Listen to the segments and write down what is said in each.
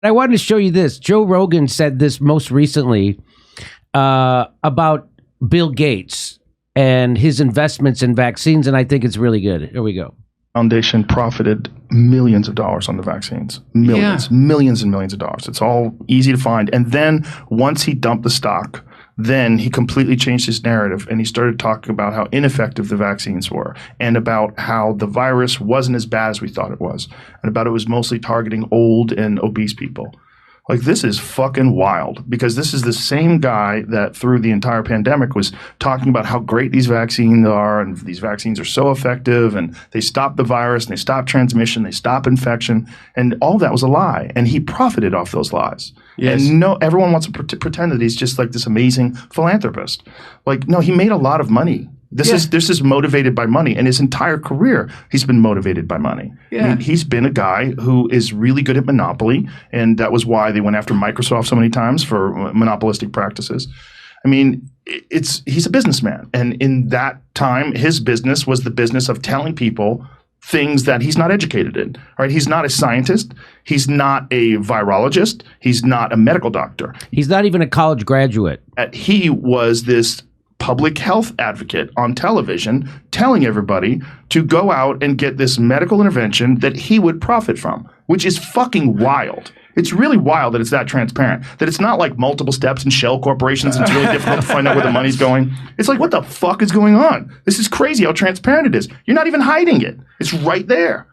I wanted to show you this. Joe Rogan said this most recently about Bill Gates and his investments in vaccines, and I think it's really good. Here we go. Foundation profited millions of dollars on the vaccines. Millions and millions of dollars. It's all easy to find. And then once he dumped the stock, then he completely changed his narrative and he started talking about how ineffective the vaccines were and about how the virus wasn't as bad as we thought it was and about it was mostly targeting old and obese people. Like, this is fucking wild, because this is the same guy that through the entire pandemic was talking about how great these vaccines are, and these vaccines are so effective, and they stop the virus, and they stop transmission, they stop infection, and all that was a lie. And he profited off those lies. Yes. And no, everyone wants to pretend that he's just like this amazing philanthropist. Like, no, he made a lot of money. This is motivated by money, and his entire career he's been motivated by money. Yeah. I mean, he's been a guy who is really good at monopoly, and that was why they went after Microsoft so many times for monopolistic practices. I mean, he's a businessman, and in that time, his business was the business of telling people things that he's not educated in. Right? He's not a scientist. He's not a virologist. He's not a medical doctor. He's not even a college graduate. He was this public health advocate on television telling everybody to go out and get this medical intervention that he would profit from, which is fucking wild. It's really wild that it's that transparent, that it's not like multiple steps in shell corporations and it's really difficult to find out where the money's going. It's like, what the fuck is going on? This is crazy how transparent it is. You're not even hiding it. It's right there.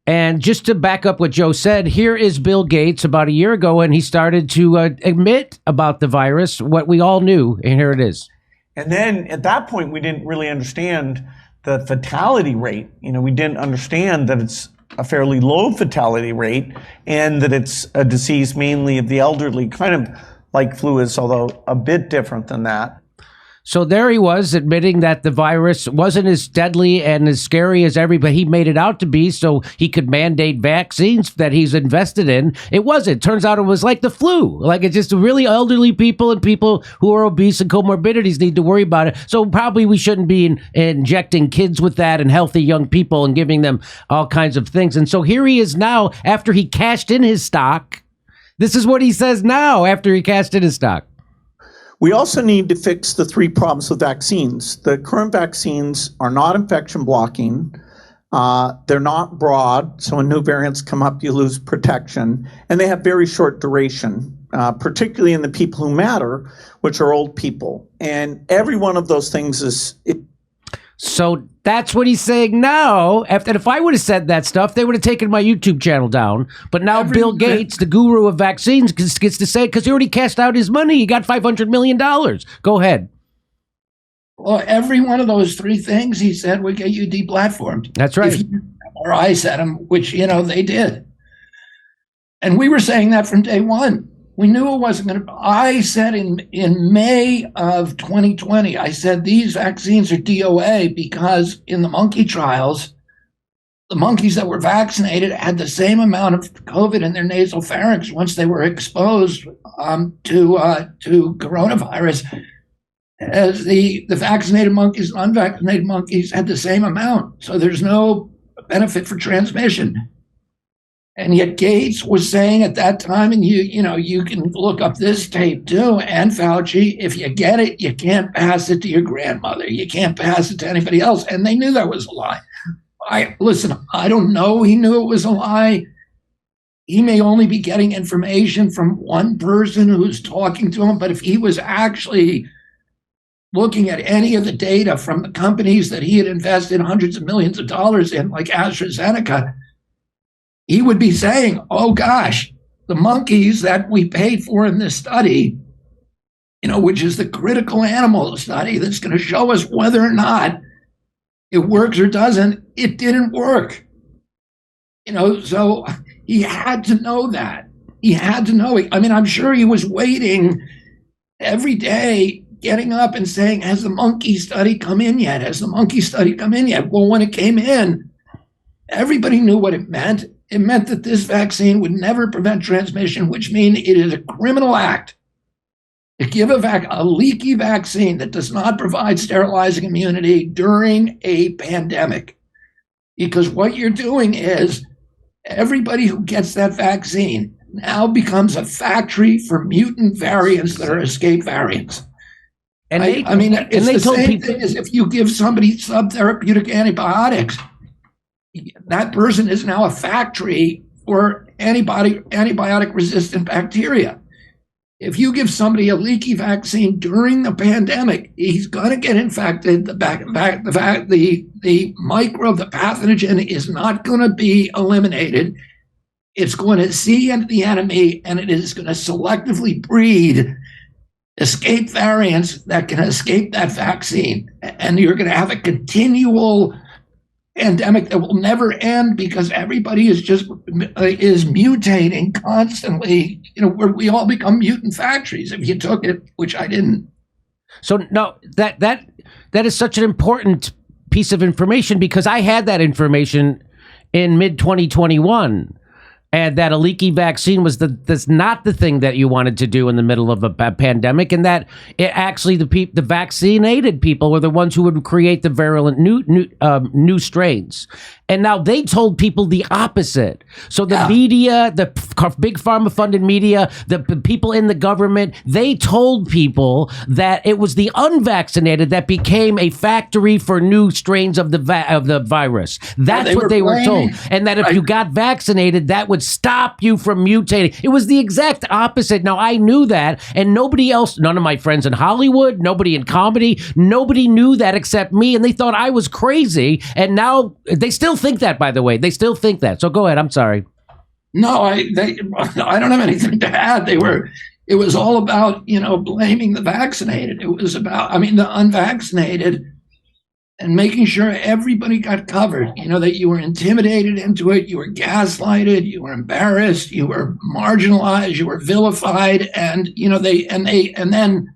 And just to back up what Joe said, here is Bill Gates about a year ago, and he started to admit about the virus, what we all knew, and here it is. And then at that point, we didn't really understand the fatality rate. You know, we didn't understand that it's a fairly low fatality rate and that it's a disease mainly of the elderly, kind of like flu is, although a bit different than that. So there he was admitting that the virus wasn't as deadly and as scary as everybody he made it out to be, so he could mandate vaccines that he's invested in. It wasn't. Turns out it was like the flu. Like, it's just really elderly people and people who are obese and comorbidities need to worry about it. So probably we shouldn't be injecting kids with that and healthy young people and giving them all kinds of things. And so here he is now after he cashed in his stock. This is what he says now after he cashed in his stock. We also need to fix the three problems with vaccines. The current vaccines are not infection blocking. They're not broad, so when new variants come up, you lose protection. And they have very short duration, particularly in the people who matter, which are old people. And every one of those things is... So that's what he's saying now. If I would have said that stuff, they would have taken my YouTube channel down. But now Bill Gates, the guru of vaccines, gets to say it because he already cashed out his money. He got $500 million. Go ahead. Well, every one of those three things he said would get you deplatformed. That's right. Or I said them, which, they did. And we were saying that from day one. We knew it wasn't going to. I said in May of 2020, I said these vaccines are DOA because in the monkey trials, the monkeys that were vaccinated had the same amount of COVID in their nasal pharynx once they were exposed to coronavirus as the vaccinated monkeys and unvaccinated monkeys had the same amount. So there's no benefit for transmission. And yet Gates was saying at that time, and you can look up this tape too, and Fauci, if you get it, you can't pass it to your grandmother. You can't pass it to anybody else. And they knew that was a lie. I don't know. He knew it was a lie. He may only be getting information from one person who's talking to him, but if he was actually looking at any of the data from the companies that he had invested hundreds of millions of dollars in, like AstraZeneca, he would be saying, oh gosh, the monkeys that we paid for in this study, which is the critical animal study that's going to show us whether or not it works or doesn't, it didn't work. So he had to know that. He had to know it. I mean, I'm sure he was waiting every day, getting up and saying, has the monkey study come in yet? Has the monkey study come in yet? Well, when it came in, everybody knew what it meant. It meant that this vaccine would never prevent transmission, which means it is a criminal act to give a leaky vaccine that does not provide sterilizing immunity during a pandemic. Because what you're doing is everybody who gets that vaccine now becomes a factory for mutant variants that are escape variants. And I mean, it's the same thing as if you give somebody subtherapeutic antibiotics. That person is now a factory for antibiotic-resistant bacteria. If you give somebody a leaky vaccine during the pandemic, he's going to get infected. The microbe, the pathogen is not going to be eliminated. It's going to see into the enemy, and it is going to selectively breed escape variants that can escape that vaccine. And you're going to have a continual pandemic that will never end because everybody is mutating constantly. Where we all become mutant factories if you took it, which I didn't. So no, that is such an important piece of information because I had that information in mid-2021. And that a leaky vaccine was that's not the thing that you wanted to do in the middle of a pandemic, and that it actually the vaccinated people were the ones who would create the virulent new strains. And now they told people the opposite. So the media, the big pharma funded media, the people in the government, they told people that it was the unvaccinated that became a factory for new strains of the virus. That's what they were told. And that if you got vaccinated, that would stop you from mutating. It was the exact opposite. Now, I knew that, and nobody else, none of my friends in Hollywood, nobody in comedy, nobody knew that except me, and they thought I was crazy. And now they still think that, by the way. They still think that. So go ahead. I'm sorry. No, I don't have anything to add. It was all about, blaming the vaccinated. It was about, the unvaccinated and making sure everybody got covered, that you were intimidated into it, you were gaslighted, you were embarrassed, you were marginalized, you were vilified, and then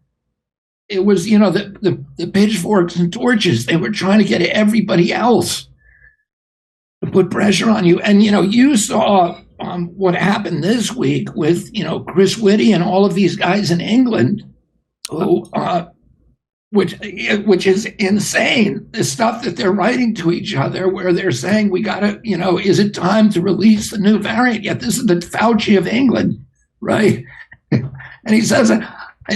it was, the pitchforks and torches. They were trying to get everybody else to put pressure on you. And, you saw what happened this week with, Chris Whitty and all of these guys in England who, which is insane. The stuff that they're writing to each other where they're saying, we got to, is it time to release the new variant yet? This is the Fauci of England, right? And he says,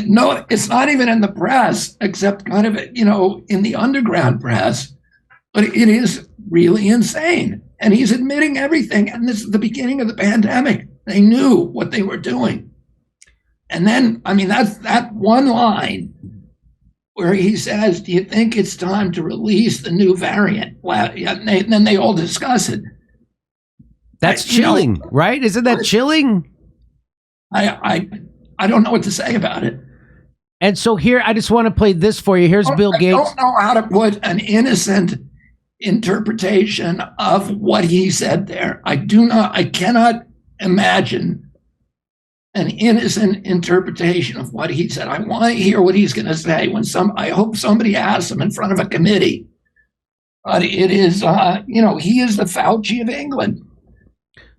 no, it's not even in the press, except kind of, in the underground press, but it is really insane. And he's admitting everything. And this is the beginning of the pandemic. They knew what they were doing. And then, that's that one line where he says, do you think it's time to release the new variant? Well, and then they all discuss it. That's chilling, right? Isn't that chilling? I don't know what to say about it. And so here, I just want to play this for you. Here's Bill Gates. I don't know how to put an innocent interpretation of what he said there. I cannot imagine an innocent interpretation of what he said. I want to hear what he's going to say I hope somebody asks him in front of a committee. But it is, he is the Fauci of England.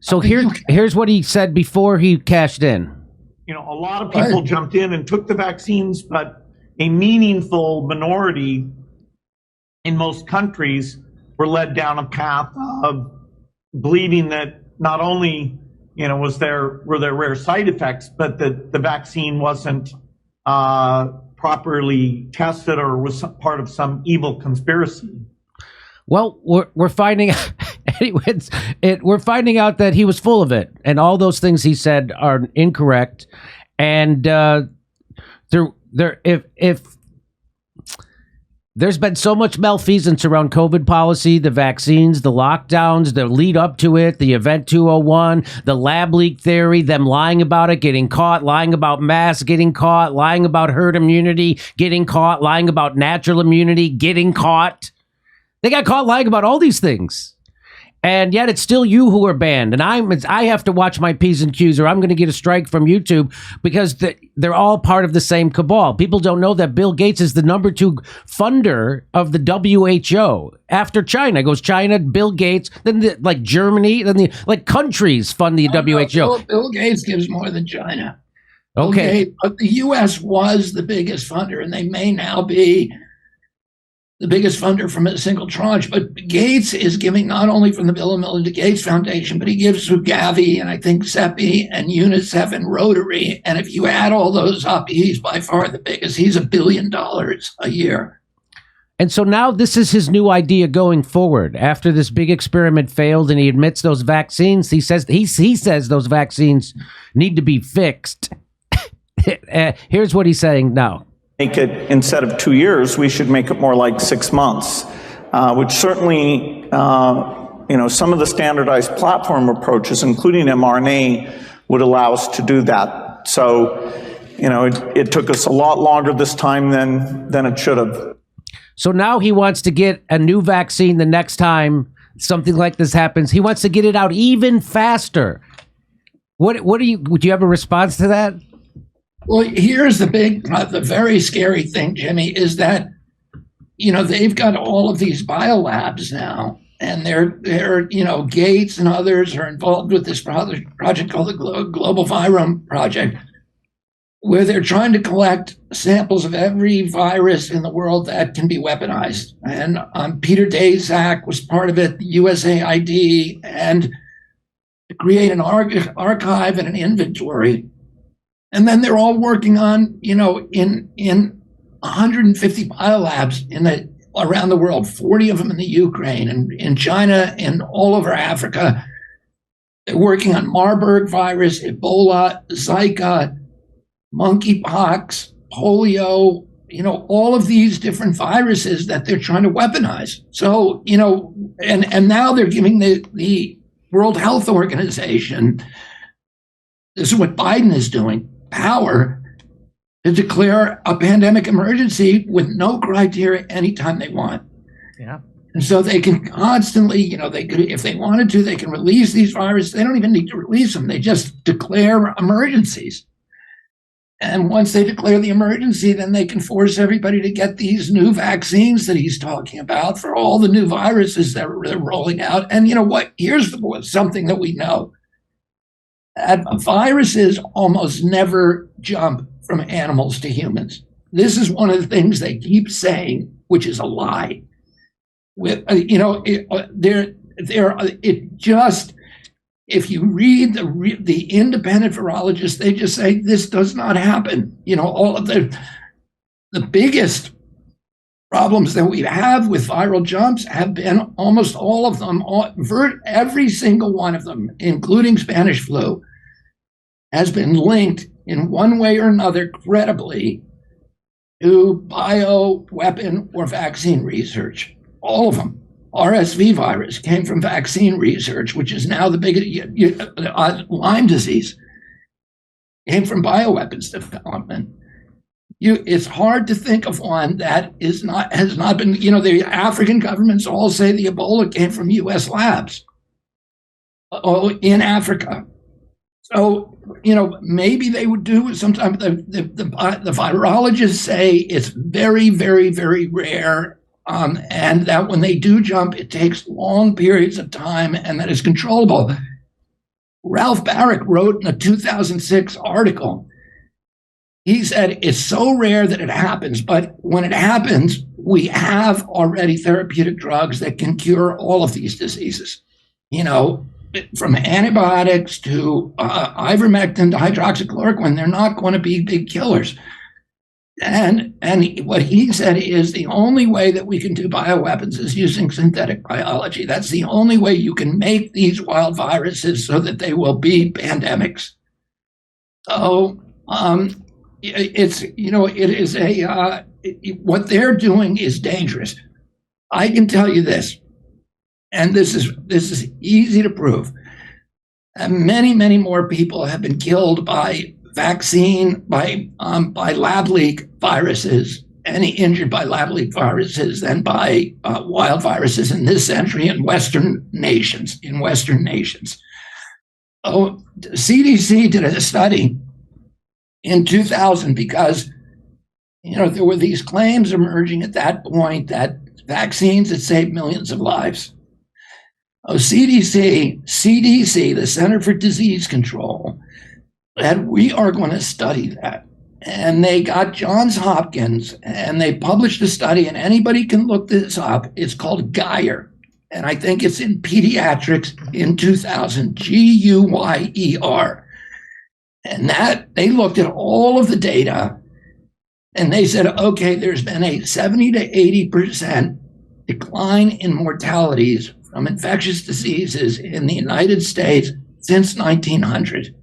So here's what he said before he cashed in. A lot of people jumped in and took the vaccines, but a meaningful minority in most countries were led down a path of believing that not only were there rare side effects, but that the vaccine wasn't properly tested or was part of some evil conspiracy. Well, we're finding anyways, we're finding out that he was full of it, and all those things he said are incorrect. And if there's been so much malfeasance around COVID policy, the vaccines, the lockdowns, the lead up to it, the Event 201, the lab leak theory, them lying about it, getting caught, lying about masks, getting caught, lying about herd immunity, getting caught, lying about natural immunity, getting caught. They got caught lying about all these things. And yet it's still you who are banned. And I have to watch my P's and Q's or I'm going to get a strike from YouTube because they're all part of the same cabal. People don't know that Bill Gates is the number 2 funder of the WHO. After China goes China, Bill Gates, then Germany, then countries fund the WHO. Bill Gates gives more than China. Okay. But the U.S. was the biggest funder, and they may now be. the biggest funder from a single tranche. But Gates is giving not only from the Bill and Melinda Gates Foundation, but he gives through Gavi and I think CEPI and UNICEF and Rotary. And if you add all those up, he's by far the biggest. He's $1 billion a year. And so now this is his new idea going forward. After this big experiment failed and he admits those vaccines, he says those vaccines need to be fixed. Here's what he's saying now. Make it, instead of 2 years, we should make it more like 6 months, which certainly, some of the standardized platform approaches, including mRNA, would allow us to do that. So, it took us a lot longer this time than it should have. So now he wants to get a new vaccine the next time something like this happens. He wants to get it out even faster. Would you have a response to that? Well, here's the very scary thing, Jimmy, is that, they've got all of these biolabs now, and they're Gates and others are involved with this project called the Global Virome Project, where they're trying to collect samples of every virus in the world that can be weaponized. And Peter Daszak was part of it, the USAID, and to create an archive and an inventory. And then they're all working on, in 150 biolabs around the world, 40 of them in the Ukraine and in China and all over Africa. They're working on Marburg virus, Ebola, Zika, monkeypox, polio, all of these different viruses that they're trying to weaponize. So, and now they're giving the World Health Organization, this is what Biden is doing, power to declare a pandemic emergency with no criteria anytime they want. Yeah. And so they can constantly, they could, if they wanted to, they can release these viruses. They don't even need to release them. They just declare emergencies. And once they declare the emergency, then they can force everybody to get these new vaccines that he's talking about for all the new viruses that they're rolling out. And you know what? Here's something that we know. Viruses almost never jump from animals to humans. This is one of the things they keep saying, which is a lie. If you read the independent virologists, they just say this does not happen. All of the biggest problems that we have with viral jumps have been almost all of them, every single one of them, including Spanish flu, has been linked in one way or another credibly to bioweapon or vaccine research. All of them. RSV virus came from vaccine research, which is now the biggest. Lyme disease came from bioweapons development. It's hard to think of one that has not been. The African governments all say the Ebola came from U.S. labs in Africa. So maybe they would do it sometime. The virologists say it's very, very, very rare. And that when they do jump, it takes long periods of time and that is controllable. Ralph Barrick wrote in a 2006 article, he said, it's so rare that it happens, but when it happens, we have already therapeutic drugs that can cure all of these diseases. From antibiotics to ivermectin to hydroxychloroquine, they're not going to be big killers. And what he said is the only way that we can do bioweapons is using synthetic biology. That's the only way you can make these wild viruses so that they will be pandemics. So what they're doing is dangerous. I can tell you this, and this is easy to prove. Many, many more people have been killed by lab leak viruses, any injured by lab leak viruses than by wild viruses in this century in Western nations. Oh, CDC did a study in 2000 because there were these claims emerging at that point that vaccines had saved millions of lives. CDC, the Center for Disease Control, that we are going to study that. and they got Johns Hopkins, and they published a study, and anybody can look this up. It's called Guyer, and I think it's in Pediatrics in 2000, Guyer. And that they looked at all of the data, and they said, okay, there's been a 70 to 80% decline in mortalities from infectious diseases in the United States since 1900.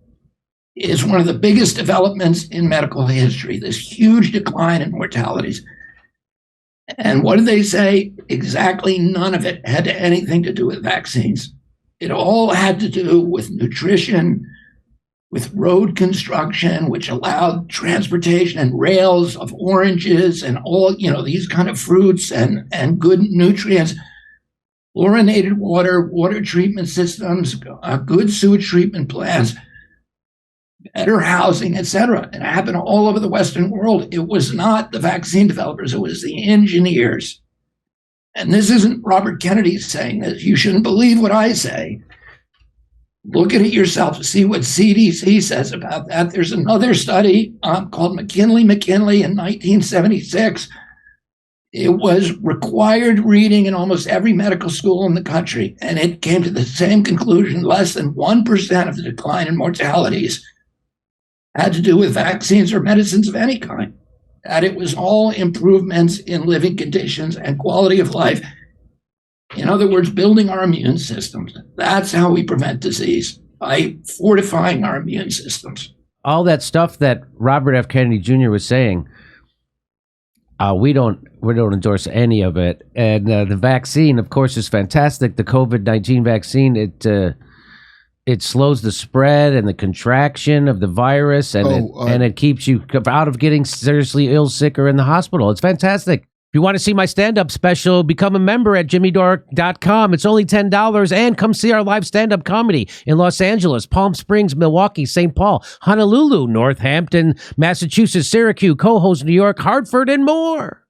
Is one of the biggest developments in medical history, this huge decline in mortalities. And what did they say? Exactly none of it had anything to do with vaccines. It all had to do with nutrition, with road construction, which allowed transportation and rails of oranges and all, these kind of fruits and good nutrients, fluorinated water treatment systems, good sewage treatment plants, better housing, etc. It happened all over the Western world. It was not the vaccine developers, it was the engineers. And this isn't Robert Kennedy saying this. You shouldn't believe what I say. Look at it yourself to see what CDC says about that. There's another study called McKinley in 1976. It was required reading in almost every medical school in the country, and it came to the same conclusion. Less than 1% of the decline in mortalities had to do with vaccines or medicines of any kind, that it was all improvements in living conditions and quality of life. In other words, building our immune systems. That's how we prevent disease, by fortifying our immune systems. All that stuff that Robert F. Kennedy Jr. was saying, we don't endorse any of it. And the vaccine, of course, is fantastic. The COVID-19 vaccine, it slows the spread and the contraction of the virus, and it keeps you out of getting seriously ill, sick, or in the hospital. It's fantastic. If you want to see my stand-up special, become a member at jimmydore.com. It's only $10, and come see our live stand-up comedy in Los Angeles, Palm Springs, Milwaukee, St. Paul, Honolulu, Northampton, Massachusetts, Syracuse, Cohoes, New York, Hartford, and more.